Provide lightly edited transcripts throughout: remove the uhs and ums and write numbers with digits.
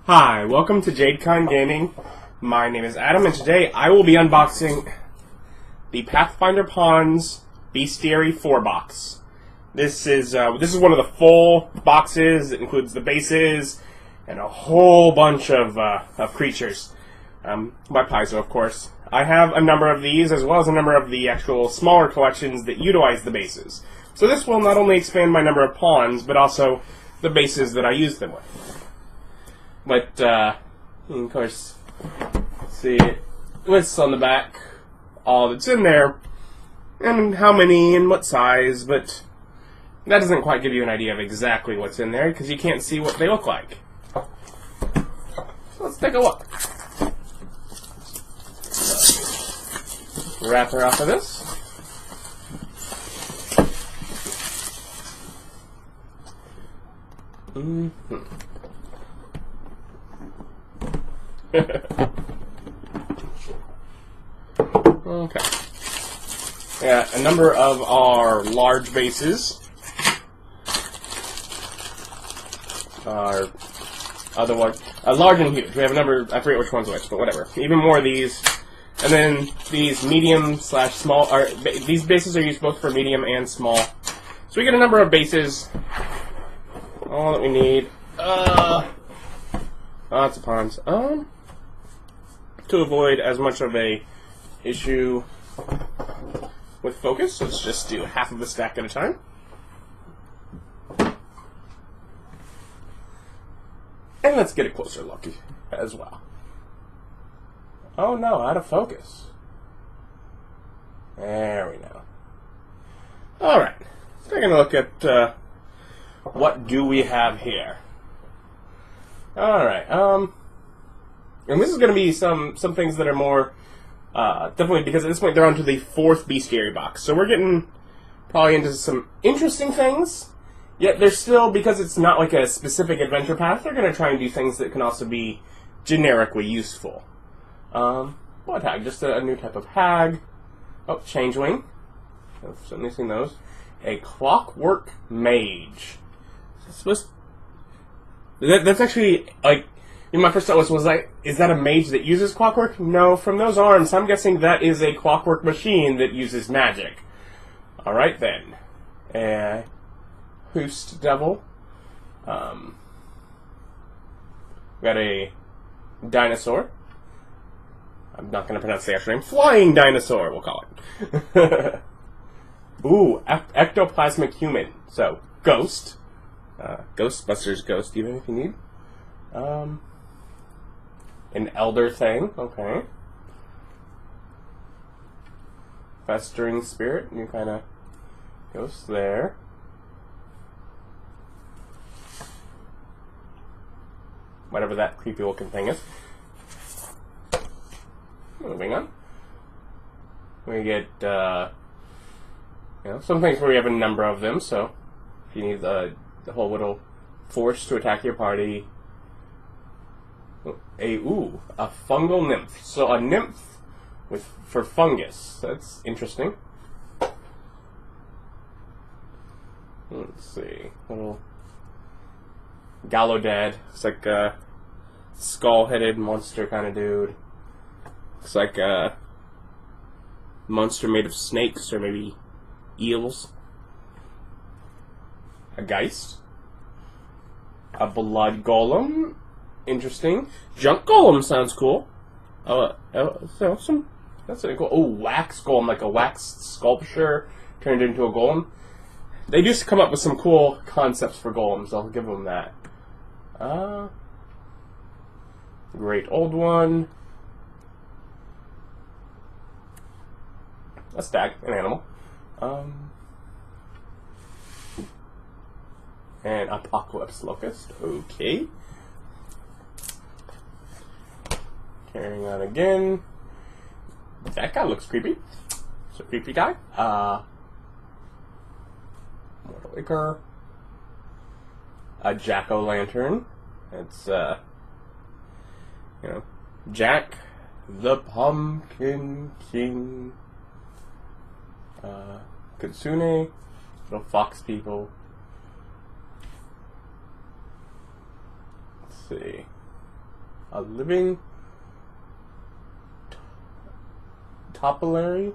Hi, welcome to JadeCon Gaming. My name is Adam, and today I will be unboxing the Pathfinder Pawns Bestiary 4 box. This is one of the full boxes. It includes the bases and a whole bunch of creatures. By Paizo, of course. I have a number of these, as well as a number of the actual smaller collections that utilize the bases. So this will not only expand my number of pawns, but also the bases that I use them with. But, of course, see, it lists on the back all that's in there, and how many and what size, but that doesn't quite give you an idea of exactly what's in there, because you can't see what they look like. So let's take a look. Wrap her off of this. Okay. Yeah, a number of our large bases are otherwise large and huge. We have a number, I forget which one's which, but whatever. Even more of these. And then these medium/small, these bases are used both for medium and small. So we get a number of bases. All that we need. Lots of pawns. To avoid as much of a issue with focus, let's just do half of a stack at a time. And let's get a closer look as well. Oh no, out of focus. There we go. Alright, taking a look at what do we have here. Alright, and this is going to be some things that are more, definitely because at this point they're on to the 4th Bestiary box. So we're getting probably into some interesting things, yet they're still, because it's not like a specific adventure path, they're going to try and do things that can also be generically useful. What hag? Just a new type of hag. Oh, changeling. I've certainly seen those. A clockwork mage. That's actually, like, my first thought was like, is that a mage that uses clockwork? No, from those arms, I'm guessing that is a clockwork machine that uses magic. Alright then. Host devil. We got a dinosaur. I'm not going to pronounce the actual name. Flying dinosaur, we'll call it. Ooh, ectoplasmic human. So, ghost. Ghostbusters ghost, even if you need. An elder thing, okay. Festering spirit, new kind of ghost there. Whatever that creepy looking thing is. Moving on. We get, some things where we have a number of them, so if you need the whole little force to attack your party. A fungal nymph. So a nymph for fungus. That's interesting. Let's see. Little Gallowdad. It's like a skull-headed monster kind of dude. Looks like a monster made of snakes or maybe eels. A geist. A blood golem. Interesting. Junk golem sounds cool. That's really cool. Oh, wax golem, like a wax sculpture turned into a golem. They just come up with some cool concepts for golems. I'll give them that. Great old one. A stag, an animal. And apocalypse locust. Okay. Carrying on again. That guy looks creepy. It's a creepy guy. Mortal Ichor. A jack-o'-lantern. It's, Jack the Pumpkin King. Kitsune. Little fox people. see. A living topolary.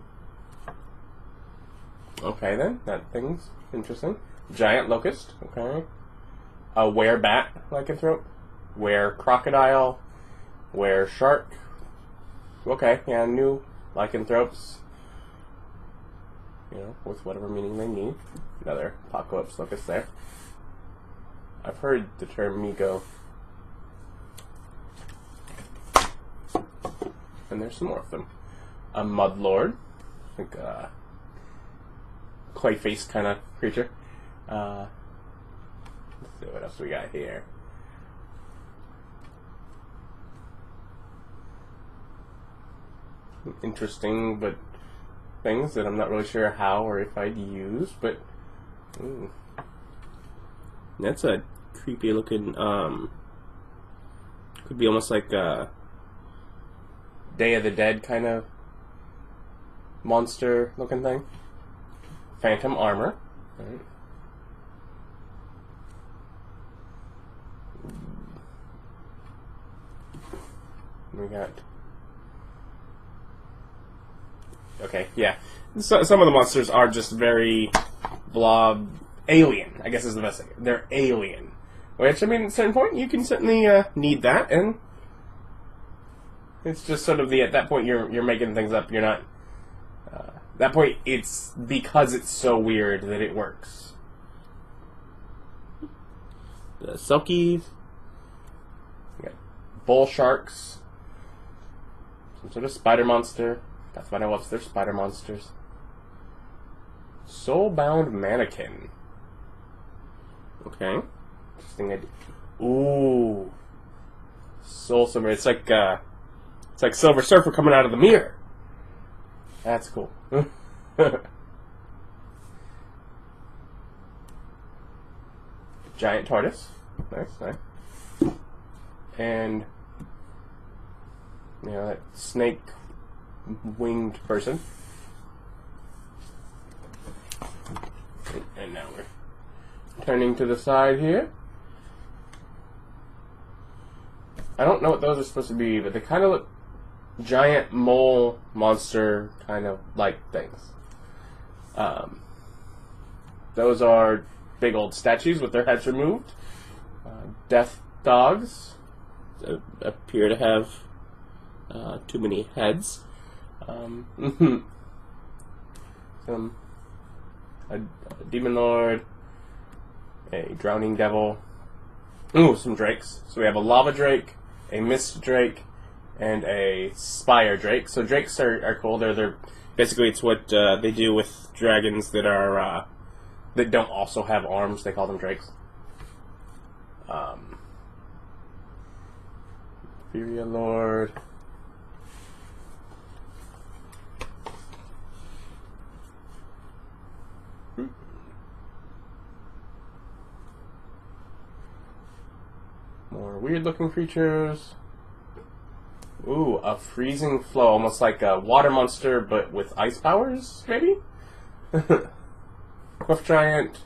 Okay then, that thing's interesting. Giant locust. Okay. A werebat lycanthrope. Were crocodile. Were shark. Okay, yeah, new lycanthropes. You know, with whatever meaning they need. Another apocalypse locust there. I've heard the term Migo. And there's some more of them. A mudlord. Like a clay face kind of creature. Let's see what else we got here. Interesting, but things that I'm not really sure how or if I'd use, but that's a creepy looking, could be almost like a Day of the Dead kind of monster looking thing. Phantom armor. Right. We got... Okay, yeah. So, some of the monsters are just very blob alien, I guess is the best thing. They're alien. Which, I mean, at a certain point, you can certainly need that, and it's just sort of at that point, you're making things up. You're not... at that point, it's because it's so weird that it works. The Selkies. We got bull sharks. Some sort of spider monster. Pathfinder loves their spider monsters. Soulbound mannequin. Okay. Interesting idea. Ooh. Soul Silver. It's like Silver Surfer coming out of the mirror. That's cool. Giant tortoise. Nice, nice. And you know, that snake winged person. And now we're turning to the side here. I don't know what those are supposed to be, but they kind of look giant mole monster kind of like things. Those are big old statues with their heads removed. Death dogs appear to have too many heads. A demon lord, a drowning devil. Ooh, some drakes. So we have a lava drake, a mist drake, and a spire drake. So drakes are cool. They're basically it's what they do with dragons that are that don't also have arms. They call them drakes. Furia Lord. More weird-looking creatures. Ooh, a freezing flow, almost like a water monster, but with ice powers, maybe? Cliff giant.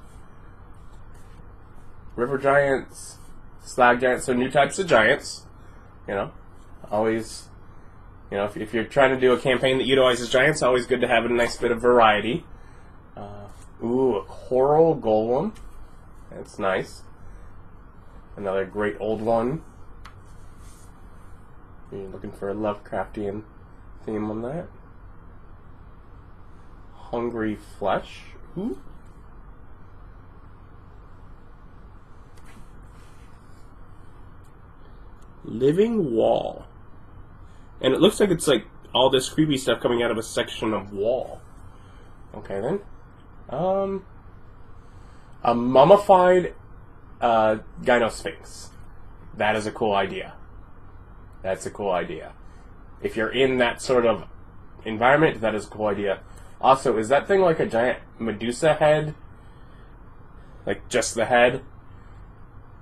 River giants. Slag giants, so new types of giants. You know, always, you know, if you're trying to do a campaign that utilizes giants, always good to have a nice bit of variety. Ooh, a coral golem. That's nice. Another great old one. You're looking for a Lovecraftian theme on that. Hungry flesh. Ooh. Living wall. And it looks like it's like all this creepy stuff coming out of a section of wall. Okay then. A mummified Gynosphinx. That is a cool idea. That's a cool idea. If you're in that sort of environment, that is a cool idea. Also, is that thing like a giant Medusa head? Like just the head?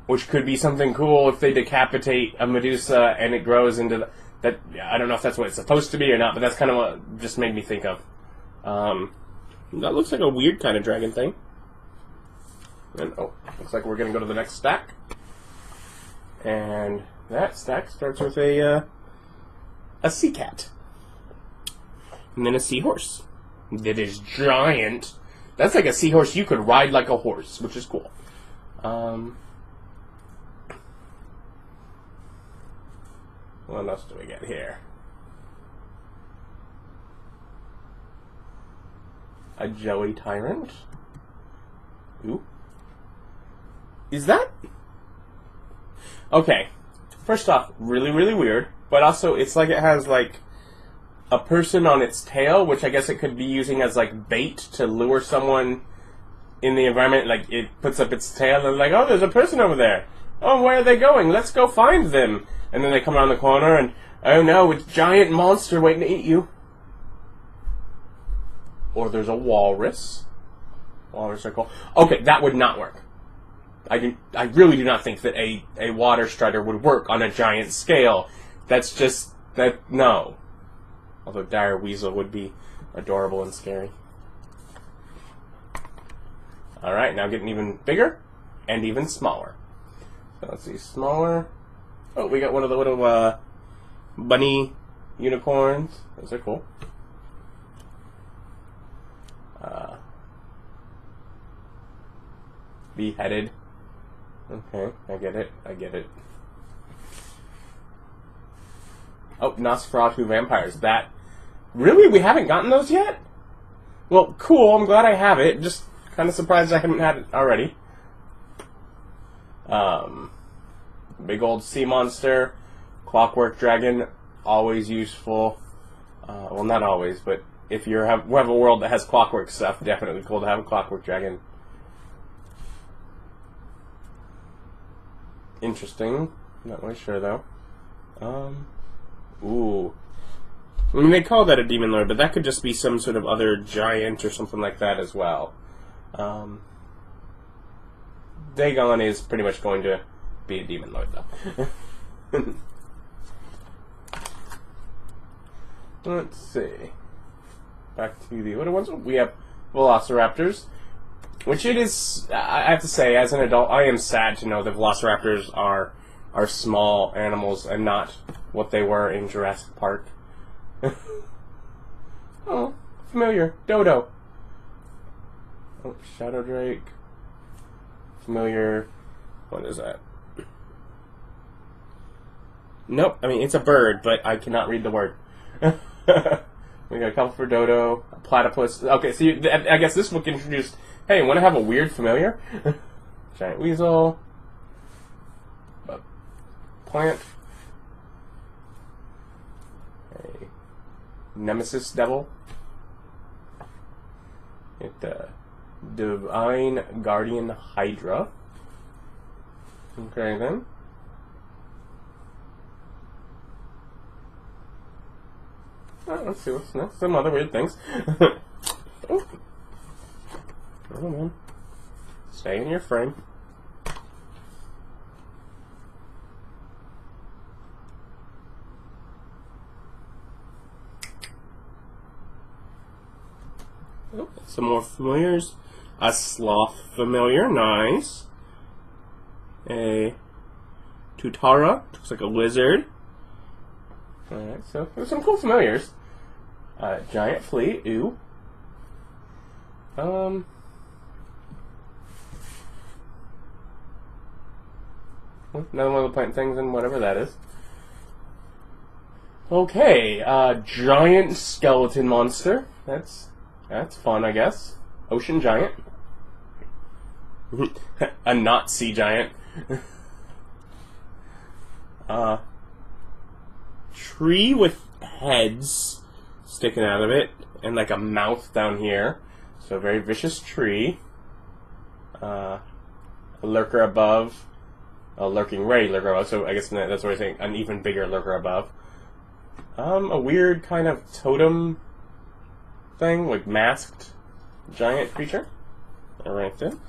Which could be something cool if they decapitate a Medusa and it grows into that. I don't know if that's what it's supposed to be or not, but that's kind of what just made me think of. That looks like a weird kind of dragon thing. And oh, looks like we're going to go to the next stack. And that stack starts with a sea cat. And then a seahorse. That is giant. That's like a seahorse you could ride like a horse, which is cool. What else do we get here? A Joey Tyrant. Ooh. Is that... Okay. First off, really, really weird. But also, it's like it has, like, a person on its tail, which I guess it could be using as, like, bait to lure someone in the environment. Like, it puts up its tail and, like, oh, there's a person over there. Oh, where are they going? Let's go find them. And then they come around the corner and, oh no, it's a giant monster waiting to eat you. Or there's a walrus. Walrus are cool. Okay, that would not work. I really do not think that a water strider would work on a giant scale. That's just, no. Although dire weasel would be adorable and scary. Alright, now getting even bigger and even smaller. So let's see, smaller. Oh, we got one of the little bunny unicorns. Those are cool. Beheaded. Okay, I get it. I get it. Oh, Nosferatu vampires. That... Really? We haven't gotten those yet? Well, cool. I'm glad I have it. Just kind of surprised I haven't had it already. Big old sea monster. Clockwork dragon. Always useful. Well, not always, but if you have a world that has clockwork stuff, definitely cool to have a clockwork dragon. Interesting. Not really sure, though. Ooh. I mean, they call that a demon lord, but that could just be some sort of other giant or something like that as well. Dagon is pretty much going to be a demon lord, though. Let's see. Back to the little ones. We have velociraptors. Which it is, I have to say, as an adult, I am sad to know that velociraptors are small animals and not what they were in Jurassic Park. Oh, familiar. Dodo. Oh, Shadow Drake. Familiar. What is that? Nope, I mean, it's a bird, but I cannot read the word. We got a couple for Dodo. A platypus. Okay, so I guess this book introduced... Hey, want to have a weird familiar? Giant weasel. A plant. A nemesis devil. Divine guardian hydra. Okay, then. Oh, let's see what's next. Some other weird things. Oh. Come on. Stay in your frame. Oh, some more familiars. A sloth familiar, nice. A Tutara, looks like a lizard. Alright, so there's some cool familiars. Giant flea, ooh. Another one of the plant things and whatever that is. Okay, giant skeleton monster. That's fun, I guess. Ocean giant. A not sea giant. Tree with heads sticking out of it and like a mouth down here. So a very vicious tree. A lurker above. A lurking ray lurker above. So I guess that's what I think. An even bigger lurker above. A weird kind of totem thing, like masked giant creature. Alright then.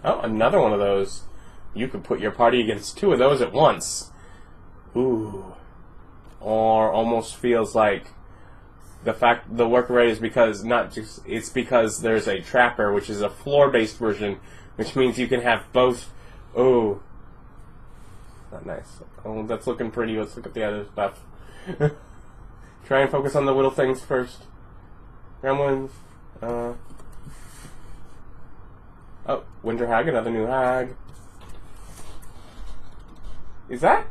Oh, another one of those. You could put your party against two of those at once. Ooh. Or almost feels like the lurker ray is because it's because there's a trapper, which is a floor-based version, which means you can have both Oh. Not nice. Oh, that's looking pretty. Let's look at the other stuff. Try and focus on the little things first. Gremlins. Oh, Winter Hag, another new hag. Is that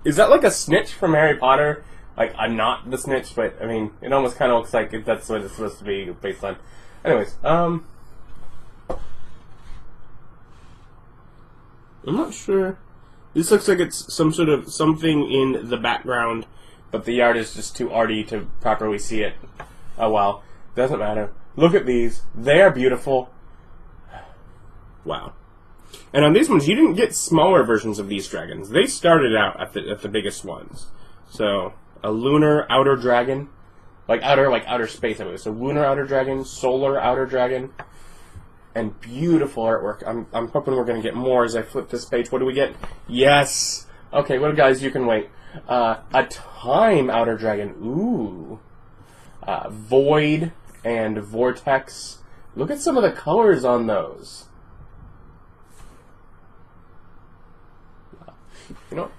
like a snitch from Harry Potter? Like, I'm not the snitch, but, I mean, it almost kind of looks like that's what it's supposed to be based on. Anyways, I'm not sure. This looks like it's some sort of something in the background, but the art is just too arty to properly see it. Oh well, doesn't matter. Look at these. They are beautiful. Wow. And on these ones, you didn't get smaller versions of these dragons. They started out at the biggest ones. So, a lunar outer dragon. Like outer space, I believe. So, lunar outer dragon, solar outer dragon. And beautiful artwork. I'm hoping we're going to get more as I flip this page. What do we get? Yes! Okay, well, guys, you can wait. A time outer dragon. Ooh. Void and vortex. Look at some of the colors on those. You know,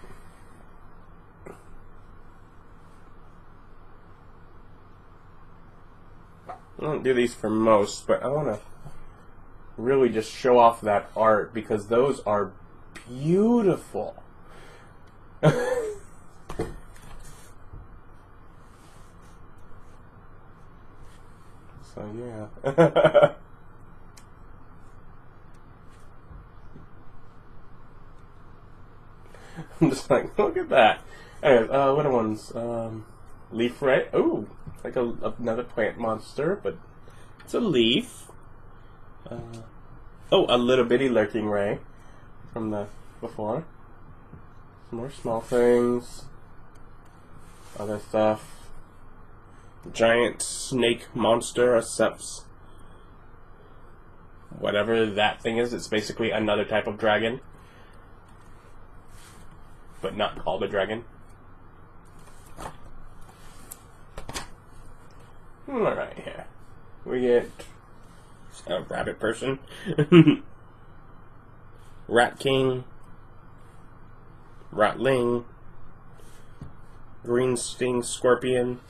I don't do these for most, but I want to really just show off that art because those are beautiful. So yeah. I'm just like, look at that. Anyway, what are ones? Leaf ray. Ooh, like another plant monster, but it's a leaf. Oh, a little bitty lurking ray from the before. Some more small things. Other stuff. Giant snake monster, a seps. Whatever that thing is, it's basically another type of dragon. But not called a dragon. Alright, here. We get a rabbit person. Rat King. Ratling. Green Sting Scorpion.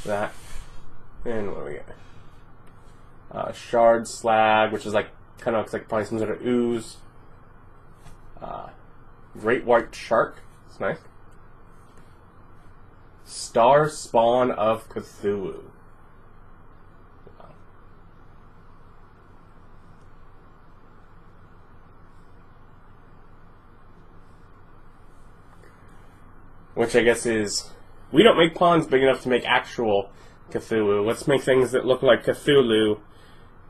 That. And what do we get? Shard Slag, which is like, kind of looks like probably some sort of ooze. Great White Shark. It's nice. Star Spawn of Cthulhu. Wow. Which I guess is, we don't make pawns big enough to make actual Cthulhu. Let's make things that look like Cthulhu.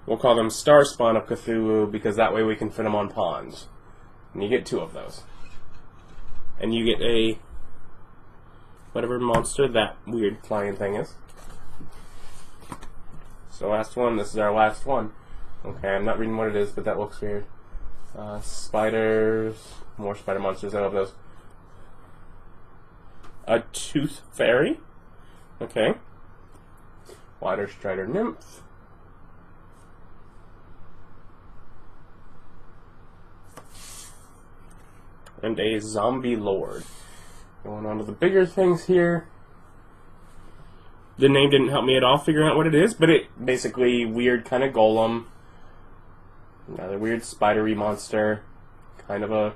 We'll call them Star Spawn of Cthulhu because that way we can fit them on pawns. And you get 2 of those. And you get a whatever monster that weird flying thing is. So last one, this is our last one. Okay, I'm not reading what it is, but that looks weird. Spiders, more spider monsters, I love those. A tooth fairy. Okay. Water strider nymph. And a zombie lord. Going on to the bigger things here. The name didn't help me at all figuring out what it is, but it basically weird kind of golem. Another weird spidery monster. Kind of a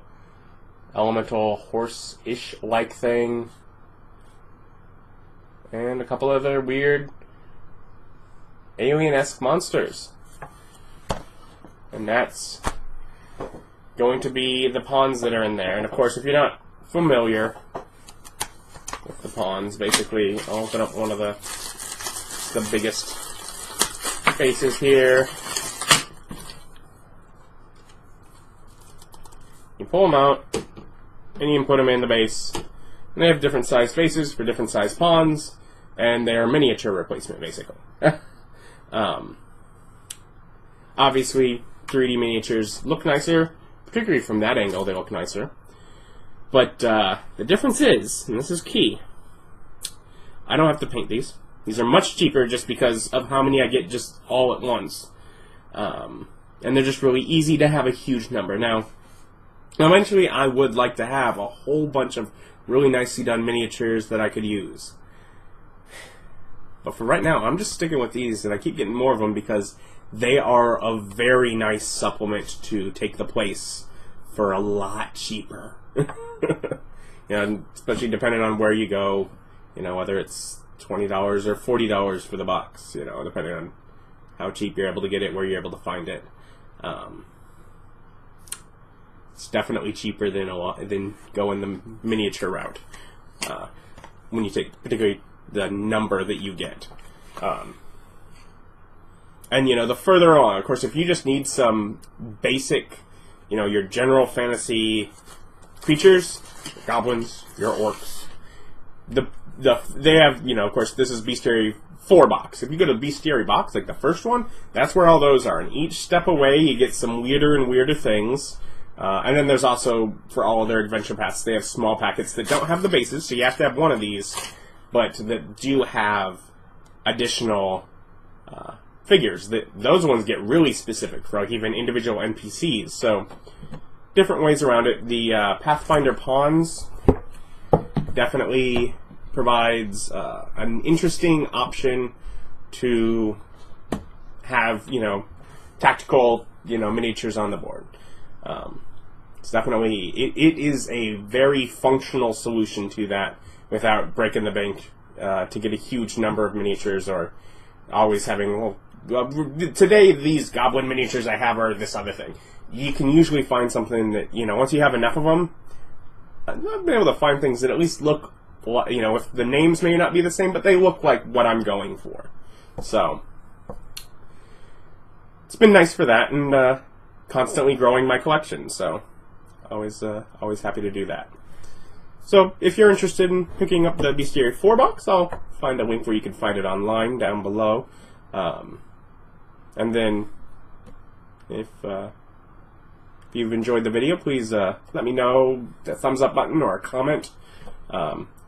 elemental horse-ish like thing. And a couple other weird alien-esque monsters. And that's going to be the pawns that are in there. And of course, if you're not familiar with the pawns, basically, I'll open up one of the biggest faces here. You pull them out, and you can put them in the base. And they have different size faces for different size pawns, and they're miniature replacement, basically. Obviously, 3D miniatures look nicer. Particularly from that angle, they look nicer. But the difference is, and this is key, I don't have to paint these. These are much cheaper just because of how many I get just all at once. And they're just really easy to have a huge number. Now, eventually I would like to have a whole bunch of really nicely done miniatures that I could use. But for right now, I'm just sticking with these, and I keep getting more of them because they are a very nice supplement to take the place for a lot cheaper. And especially depending on where you go, whether it's $20 or $40 for the box, depending on how cheap you're able to get it, where you're able to find it. It's definitely cheaper than going the miniature route when you take particularly the number that you get. And the further on, of course, if you just need some basic, your general fantasy creatures, your goblins, your orcs, they have, of course, this is Bestiary 4 box. If you go to Bestiary box, like the first one, that's where all those are. And each step away, you get some weirder and weirder things. And then there's also, for all of their adventure paths, they have small packets that don't have the bases, so you have to have one of these, but that do have additional figures. Those ones get really specific for like even individual NPCs. So different ways around it. The Pathfinder Pawns definitely provides an interesting option to have tactical miniatures on the board. It's definitely it is a very functional solution to that without breaking the bank to get a huge number of miniatures or always having today these goblin miniatures I have are this other thing. You can usually find something that once you have enough of them, I've been able to find things that at least look if the names may not be the same, but they look like what I'm going for. So it's been nice for that, and constantly growing my collection. So always happy to do that. So if you're interested in picking up the Bestiary 4 box, I'll find a link where you can find it online down below. And then if you've enjoyed the video, please let me know, the thumbs up button or a comment.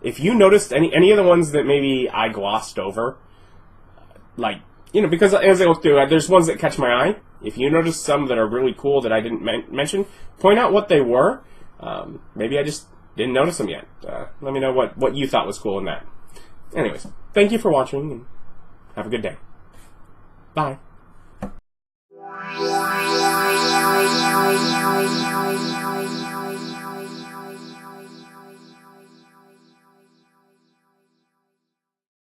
If you noticed any of the ones that maybe I glossed over, because as I look through, there's ones that catch my eye. If you notice some that are really cool that I didn't mention, point out what they were. Maybe I just didn't notice them yet. Let me know what you thought was cool in that. Anyways, thank you for watching, and have a good day. Bye. Wow.